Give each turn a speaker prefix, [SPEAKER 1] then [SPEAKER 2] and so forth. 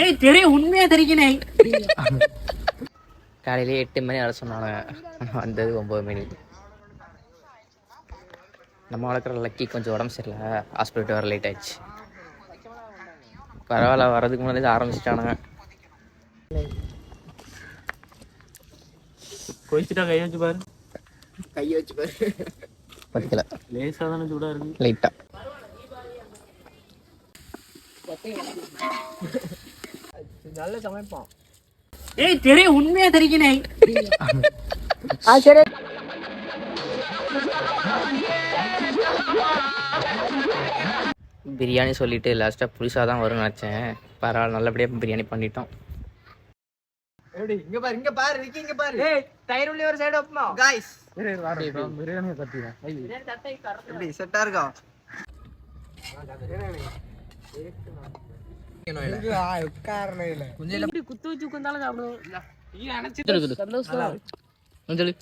[SPEAKER 1] ஏய் தெரியும், உண்மையா தெரிக்கிறேன்.
[SPEAKER 2] காலையிலே 8 மணி வர சொன்னாங்க, வந்தது 9 மணி. நம்ம வளர்க்குற லக்கி கொஞ்சம் உடம்பு சரியில்லை, ஹாஸ்பிட்டல் வர லேட் ஆயிடுச்சு. பரவாயில்ல, வரதுக்கு முன்னாடி ஆரம்பிச்சிட்டானுங்க.
[SPEAKER 1] கொதிச்சுட்டா கையை வச்சு பாரு.
[SPEAKER 2] கையை வச்சு பாரு. பத்திக்கல,
[SPEAKER 1] லேசாக தானே சூடாக இருக்கு.
[SPEAKER 2] லைட்டா.
[SPEAKER 1] நல்ல சமைப்பான். ஏய் தெரியும், உண்மையா தெரிக்கிறேன்.
[SPEAKER 2] சரி. பிரியாணி சொல்லிட்டு லாஸ்ட்டாக புதுசாக தான் வரும்னு நினச்சேன். பரவாயில்ல, நல்லபடியாக பிரியாணி பண்ணிட்டோம்.
[SPEAKER 1] இங்க பாரு, இங்க பாரு, விக்கி இங்க பாரு. ஏய் தயிர் உள்ளே ஒரு சைடு வைப்போமா गाइस? பிரியாணி கட்டிடா. பிரியாணி தட்டை கரெக்ட். எப்படி செட்டா இருக்கா? உட்கார்னே இல்ல. கொஞ்சம் இப்படி குத்து வச்சு உட்கார்ந்தாலும் சாப்பிடுவோம். நீ நினைச்சிட்டு சந்தோஷம். சொல்லு.